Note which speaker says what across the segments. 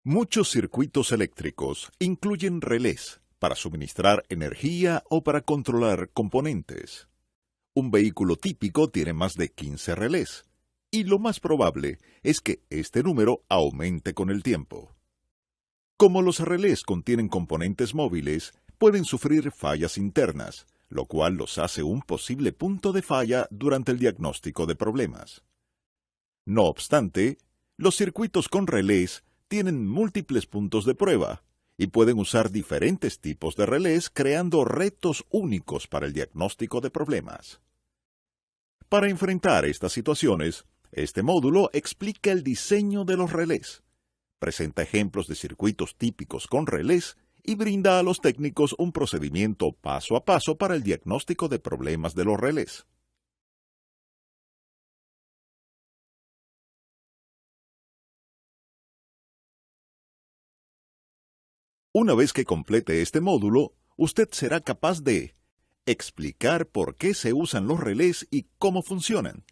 Speaker 1: Muchos circuitos eléctricos incluyen relés para suministrar energía o para controlar componentes. Un vehículo típico tiene más de 15 relés, y lo más probable es que este número aumente con el tiempo. Como los relés contienen componentes móviles, pueden sufrir fallas internas, lo cual los hace un posible punto de falla durante el diagnóstico de problemas. No obstante, los circuitos con relés tienen múltiples puntos de prueba y pueden usar diferentes tipos de relés creando retos únicos para el diagnóstico de problemas. Para enfrentar estas situaciones, este módulo explica el diseño de los relés, presenta ejemplos de circuitos típicos con relés y brinda a los técnicos un procedimiento paso a paso para el diagnóstico de problemas de los relés. Una vez que complete este módulo, usted será capaz de explicar por qué se usan los relés y cómo funcionan,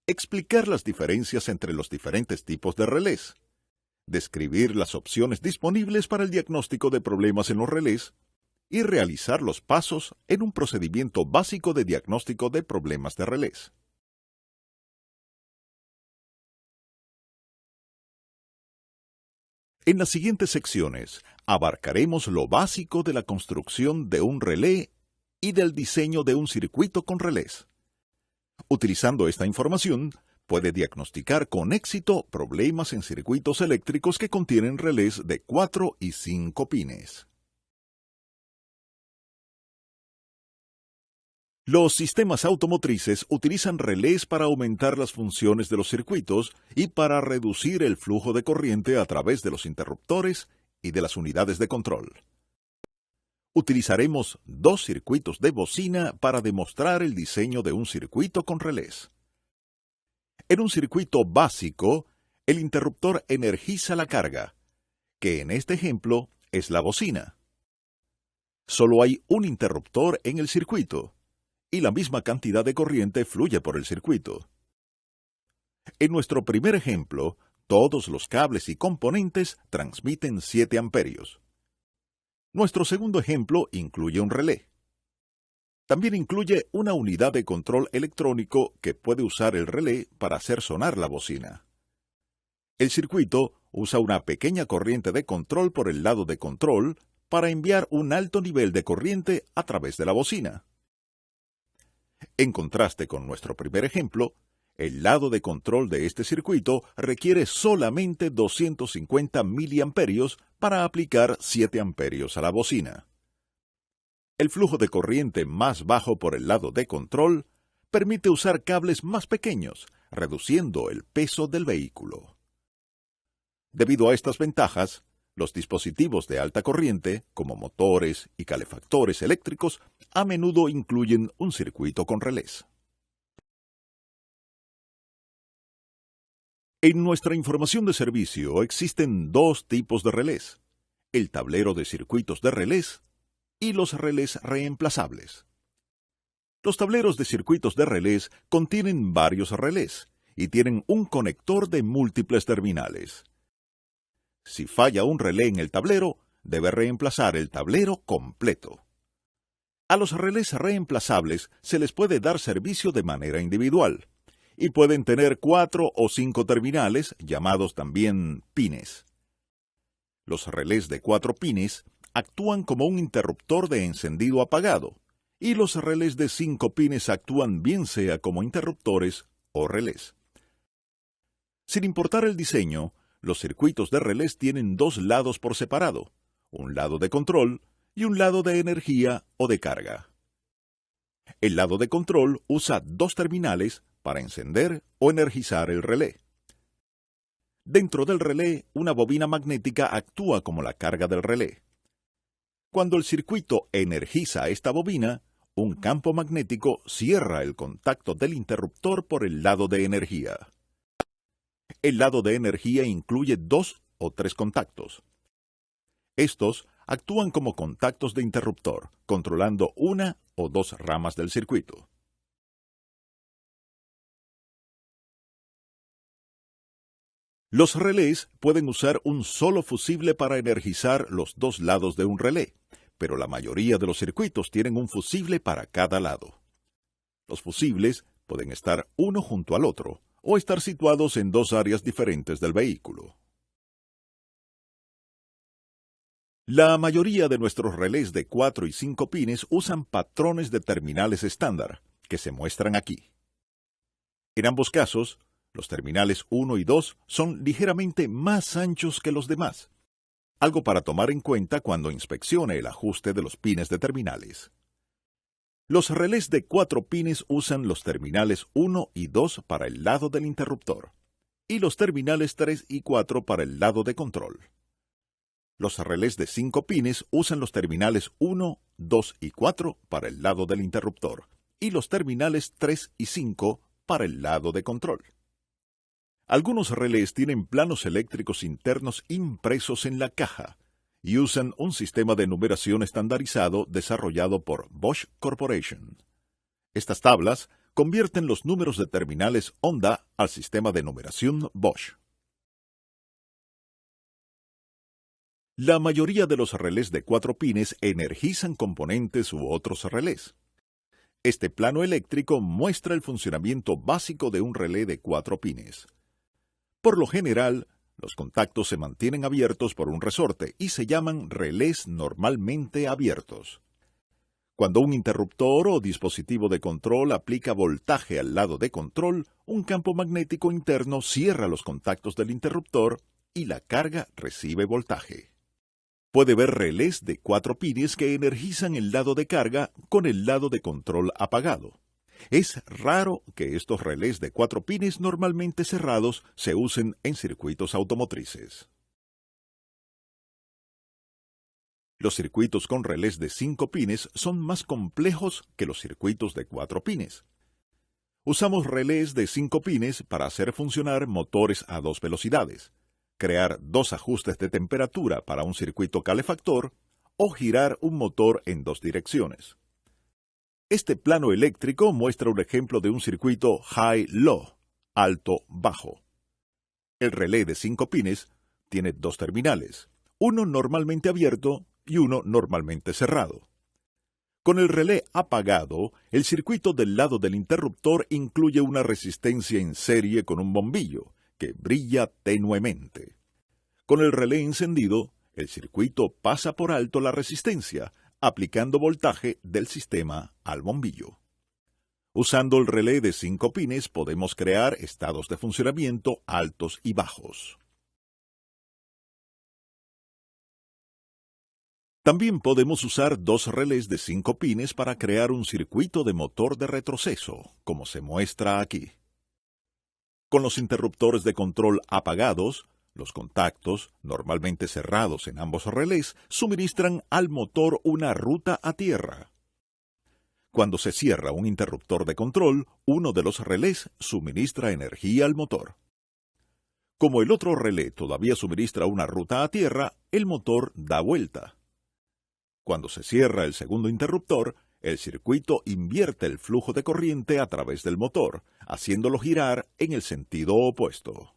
Speaker 1: explicar las diferencias entre los diferentes tipos de relés, describir las opciones disponibles para el diagnóstico de problemas en los relés y realizar los pasos en un procedimiento básico de diagnóstico de problemas de relés. En las siguientes secciones abarcaremos lo básico de la construcción de un relé y del diseño de un circuito con relés. Utilizando esta información, puede diagnosticar con éxito problemas en circuitos eléctricos que contienen relés de 4 y 5 pines. Los sistemas automotrices utilizan relés para aumentar las funciones de los circuitos y para reducir el flujo de corriente a través de los interruptores y de las unidades de control. Utilizaremos dos circuitos de bocina para demostrar el diseño de un circuito con relés. En un circuito básico, el interruptor energiza la carga, que en este ejemplo es la bocina. Solo hay un interruptor en el circuito, y la misma cantidad de corriente fluye por el circuito. En nuestro primer ejemplo, todos los cables y componentes transmiten 7 amperios. Nuestro segundo ejemplo incluye un relé. También incluye una unidad de control electrónico que puede usar el relé para hacer sonar la bocina. El circuito usa una pequeña corriente de control por el lado de control para enviar un alto nivel de corriente a través de la bocina. En contraste con nuestro primer ejemplo, el lado de control de este circuito requiere solamente 250 miliamperios para aplicar 7 amperios a la bocina. El flujo de corriente más bajo por el lado de control permite usar cables más pequeños, reduciendo el peso del vehículo. Debido a estas ventajas, los dispositivos de alta corriente, como motores y calefactores eléctricos, a menudo incluyen un circuito con relés. En nuestra información de servicio existen dos tipos de relés: el tablero de circuitos de relés y los relés reemplazables. Los tableros de circuitos de relés contienen varios relés y tienen un conector de múltiples terminales. Si falla un relé en el tablero, debe reemplazar el tablero completo. A los relés reemplazables se les puede dar servicio de manera individual, y pueden tener 4 o 5 terminales, llamados también pines. Los relés de 4 pines actúan como un interruptor de encendido-apagado, y los relés de 5 pines actúan bien sea como interruptores o relés. Sin importar el diseño, los circuitos de relés tienen dos lados por separado, un lado de control y un lado de energía o de carga. El lado de control usa dos terminales para encender o energizar el relé. Dentro del relé, una bobina magnética actúa como la carga del relé. Cuando el circuito energiza esta bobina, un campo magnético cierra el contacto del interruptor por el lado de energía. El lado de energía incluye 2 o 3 contactos. Estos actúan como contactos de interruptor, controlando una o dos ramas del circuito. Los relés pueden usar un solo fusible para energizar los dos lados de un relé, pero la mayoría de los circuitos tienen un fusible para cada lado. Los fusibles pueden estar uno junto al otro o estar situados en dos áreas diferentes del vehículo. La mayoría de nuestros relés de 4 y 5 pines usan patrones de terminales estándar, que se muestran aquí. En ambos casos, los terminales 1 y 2 son ligeramente más anchos que los demás, algo para tomar en cuenta cuando inspeccione el ajuste de los pines de terminales. Los relés de 4 pines usan los terminales 1 y 2 para el lado del interruptor, y los terminales 3 y 4 para el lado de control. Los relés de 5 pines usan los terminales 1, 2 y 4 para el lado del interruptor, y los terminales 3 y 5 para el lado de control. Algunos relés tienen planos eléctricos internos impresos en la caja y usan un sistema de numeración estandarizado desarrollado por Bosch Corporation. Estas tablas convierten los números de terminales Honda al sistema de numeración Bosch. La mayoría de los relés de 4 pines energizan componentes u otros relés. Este plano eléctrico muestra el funcionamiento básico de un relé de 4 pines. Por lo general, los contactos se mantienen abiertos por un resorte y se llaman relés normalmente abiertos. Cuando un interruptor o dispositivo de control aplica voltaje al lado de control, un campo magnético interno cierra los contactos del interruptor y la carga recibe voltaje. Puede ver relés de 4 pines que energizan el lado de carga con el lado de control apagado. Es raro que estos relés de 4 pines normalmente cerrados se usen en circuitos automotrices. Los circuitos con relés de 5 pines son más complejos que los circuitos de 4 pines. Usamos relés de 5 pines para hacer funcionar motores a 2 velocidades, crear 2 ajustes de temperatura para un circuito calefactor o girar un motor en 2 direcciones. Este plano eléctrico muestra un ejemplo de un circuito high-low, alto-bajo. El relé de 5 pines tiene 2 terminales, uno normalmente abierto y uno normalmente cerrado. Con el relé apagado, el circuito del lado del interruptor incluye una resistencia en serie con un bombillo, que brilla tenuemente. Con el relé encendido, el circuito pasa por alto la resistencia, aplicando voltaje del sistema al bombillo. Usando el relé de 5 pines podemos crear estados de funcionamiento altos y bajos. También podemos usar 2 relés de 5 pines para crear un circuito de motor de retroceso, como se muestra aquí. Con los interruptores de control apagados, los contactos, normalmente cerrados en ambos relés, suministran al motor una ruta a tierra. Cuando se cierra un interruptor de control, uno de los relés suministra energía al motor. Como el otro relé todavía suministra una ruta a tierra, el motor da vuelta. Cuando se cierra el segundo interruptor, el circuito invierte el flujo de corriente a través del motor, haciéndolo girar en el sentido opuesto.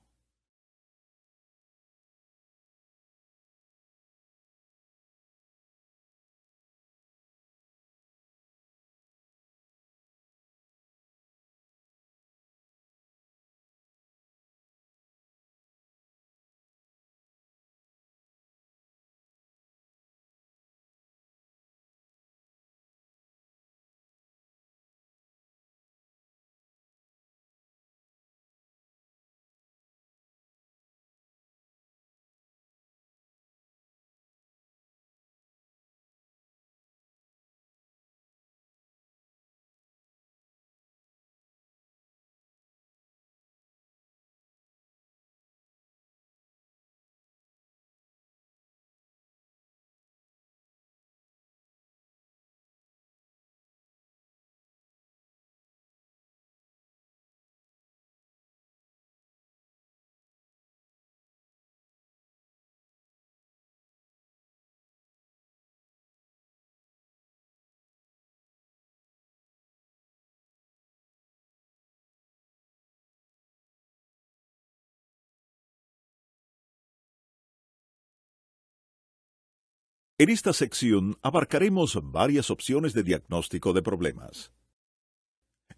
Speaker 1: En esta sección abarcaremos varias opciones de diagnóstico de problemas.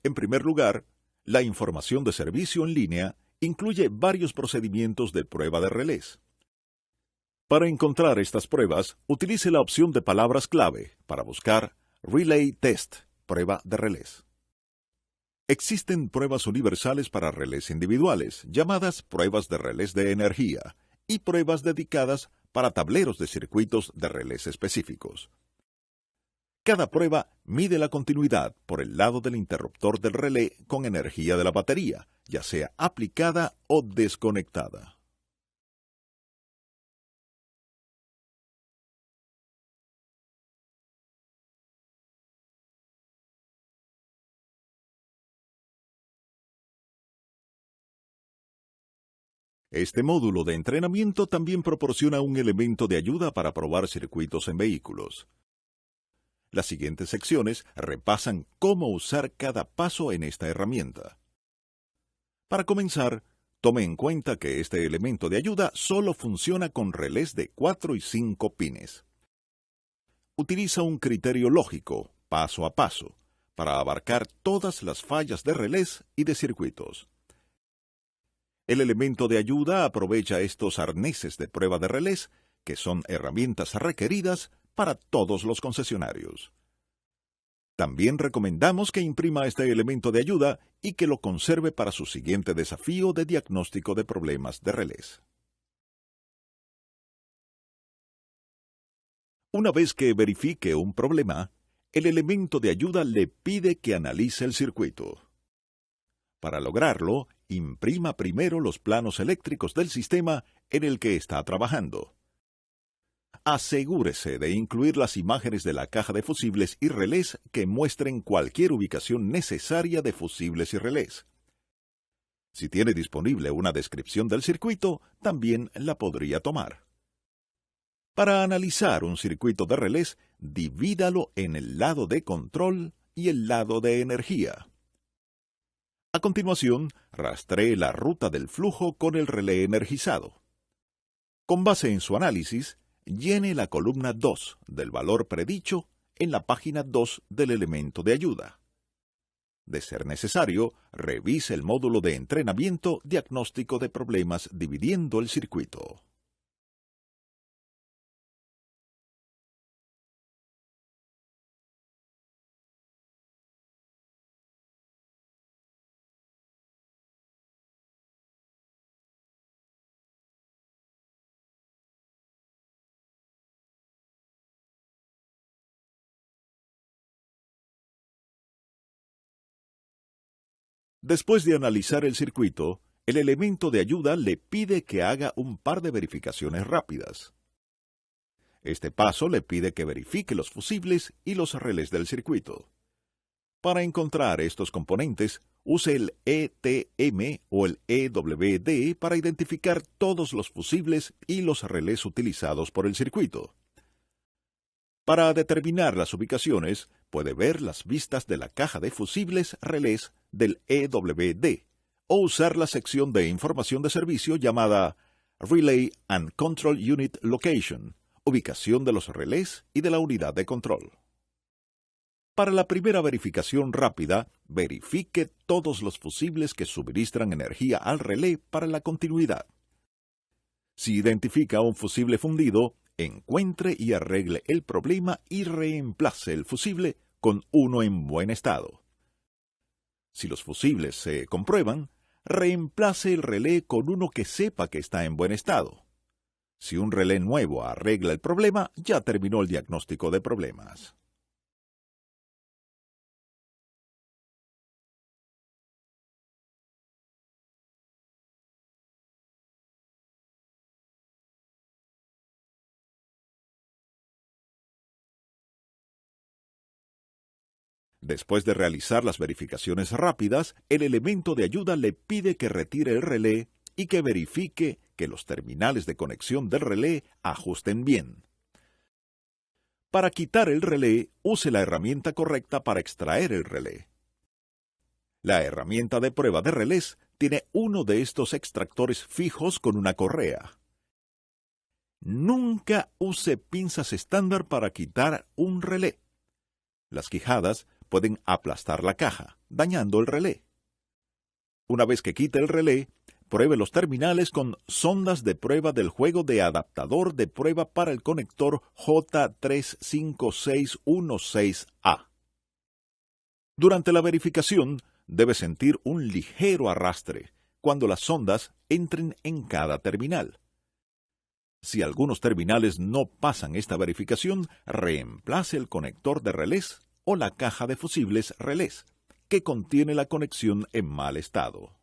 Speaker 1: En primer lugar, la información de servicio en línea incluye varios procedimientos de prueba de relés. Para encontrar estas pruebas, utilice la opción de palabras clave para buscar Relay Test, prueba de relés. Existen pruebas universales para relés individuales, llamadas pruebas de relés de energía, y pruebas dedicadas para tableros de circuitos de relés específicos. Cada prueba mide la continuidad por el lado del interruptor del relé con energía de la batería, ya sea aplicada o desconectada. Este módulo de entrenamiento también proporciona un elemento de ayuda para probar circuitos en vehículos. Las siguientes secciones repasan cómo usar cada paso en esta herramienta. Para comenzar, tome en cuenta que este elemento de ayuda solo funciona con relés de 4 y 5 pines. Utiliza un criterio lógico, paso a paso, para abarcar todas las fallas de relés y de circuitos. El elemento de ayuda aprovecha estos arneses de prueba de relés, que son herramientas requeridas para todos los concesionarios. También recomendamos que imprima este elemento de ayuda y que lo conserve para su siguiente desafío de diagnóstico de problemas de relés. Una vez que verifique un problema, el elemento de ayuda le pide que analice el circuito. Para lograrlo, imprima primero los planos eléctricos del sistema en el que está trabajando. Asegúrese de incluir las imágenes de la caja de fusibles y relés que muestren cualquier ubicación necesaria de fusibles y relés. Si tiene disponible una descripción del circuito, también la podría tomar. Para analizar un circuito de relés, divídalo en el lado de control y el lado de energía. A continuación, rastree la ruta del flujo con el relé energizado. Con base en su análisis, llene la columna 2 del valor predicho en la página 2 del elemento de ayuda. De ser necesario, revise el módulo de entrenamiento diagnóstico de problemas dividiendo el circuito. Después de analizar el circuito, el elemento de ayuda le pide que haga un par de verificaciones rápidas. Este paso le pide que verifique los fusibles y los relés del circuito. Para encontrar estos componentes, use el ETM o el EWD para identificar todos los fusibles y los relés utilizados por el circuito. Para determinar las ubicaciones, puede ver las vistas de la caja de fusibles relés del EWD o usar la sección de información de servicio llamada Relay and Control Unit Location, ubicación de los relés y de la unidad de control. Para la primera verificación rápida, verifique todos los fusibles que suministran energía al relé para la continuidad. Si identifica un fusible fundido, encuentre y arregle el problema y reemplace el fusible con uno en buen estado. Si los fusibles se comprueban, reemplace el relé con uno que sepa que está en buen estado. Si un relé nuevo arregla el problema, ya terminó el diagnóstico de problemas. Después de realizar las verificaciones rápidas, el elemento de ayuda le pide que retire el relé y que verifique que los terminales de conexión del relé ajusten bien. Para quitar el relé, use la herramienta correcta para extraer el relé. La herramienta de prueba de relés tiene uno de estos extractores fijos con una correa. Nunca use pinzas estándar para quitar un relé. Las quijadas pueden aplastar la caja, dañando el relé. Una vez que quite el relé, pruebe los terminales con sondas de prueba del juego de adaptador de prueba para el conector J35616A. Durante la verificación, debe sentir un ligero arrastre cuando las sondas entren en cada terminal. Si algunos terminales no pasan esta verificación, reemplace el conector de relés o la caja de fusibles relés, que contiene la conexión en mal estado.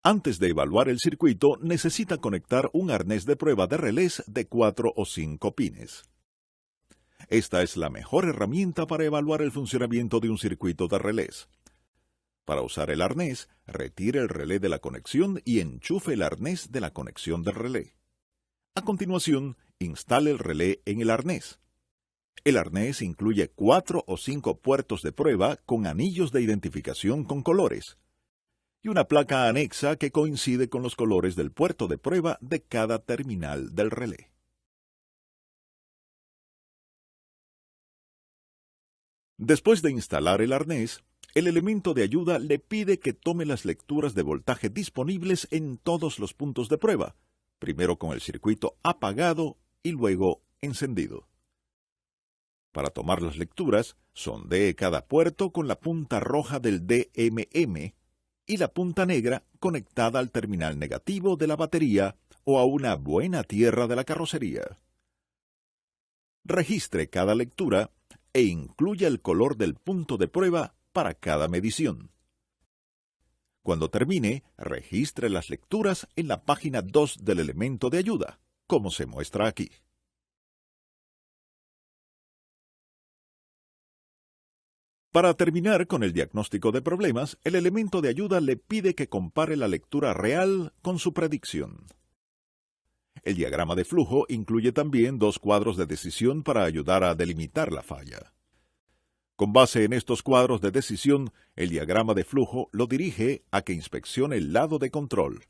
Speaker 1: Antes de evaluar el circuito, necesita conectar un arnés de prueba de relés de 4 o 5 pines. Esta es la mejor herramienta para evaluar el funcionamiento de un circuito de relés. Para usar el arnés, retire el relé de la conexión y enchufe el arnés de la conexión del relé. A continuación, instale el relé en el arnés. El arnés incluye 4 o 5 puertos de prueba con anillos de identificación con colores y una placa anexa que coincide con los colores del puerto de prueba de cada terminal del relé. Después de instalar el arnés, el elemento de ayuda le pide que tome las lecturas de voltaje disponibles en todos los puntos de prueba, primero con el circuito apagado y luego encendido. Para tomar las lecturas, sondee cada puerto con la punta roja del DMM y la punta negra conectada al terminal negativo de la batería o a una buena tierra de la carrocería. Registre cada lectura e incluya el color del punto de prueba para cada medición. Cuando termine, registre las lecturas en la página 2 del elemento de ayuda, como se muestra aquí. Para terminar con el diagnóstico de problemas, el elemento de ayuda le pide que compare la lectura real con su predicción. El diagrama de flujo incluye también 2 cuadros de decisión para ayudar a delimitar la falla. Con base en estos cuadros de decisión, el diagrama de flujo lo dirige a que inspeccione el lado de control,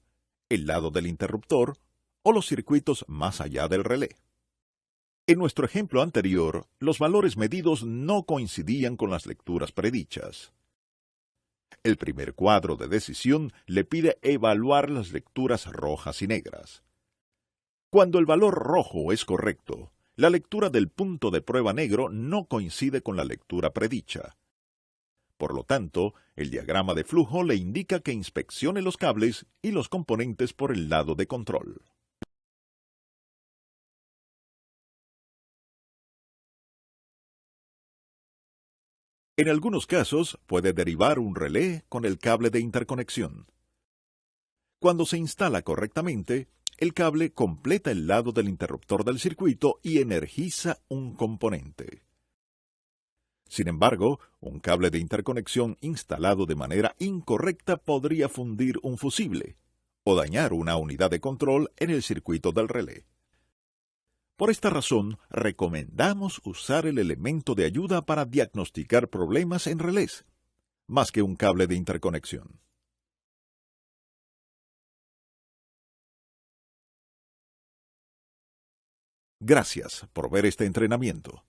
Speaker 1: el lado del interruptor o los circuitos más allá del relé. En nuestro ejemplo anterior, los valores medidos no coincidían con las lecturas predichas. El primer cuadro de decisión le pide evaluar las lecturas rojas y negras. Cuando el valor rojo es correcto, la lectura del punto de prueba negro no coincide con la lectura predicha. Por lo tanto, el diagrama de flujo le indica que inspeccione los cables y los componentes por el lado de control. En algunos casos, puede derivar un relé con el cable de interconexión. Cuando se instala correctamente, el cable completa el lado del interruptor del circuito y energiza un componente. Sin embargo, un cable de interconexión instalado de manera incorrecta podría fundir un fusible o dañar una unidad de control en el circuito del relé. Por esta razón, recomendamos usar el elemento de ayuda para diagnosticar problemas en relés, más que un cable de interconexión. Gracias por ver este entrenamiento.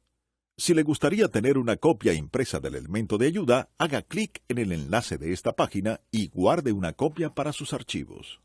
Speaker 1: Si le gustaría tener una copia impresa del elemento de ayuda, haga clic en el enlace de esta página y guarde una copia para sus archivos.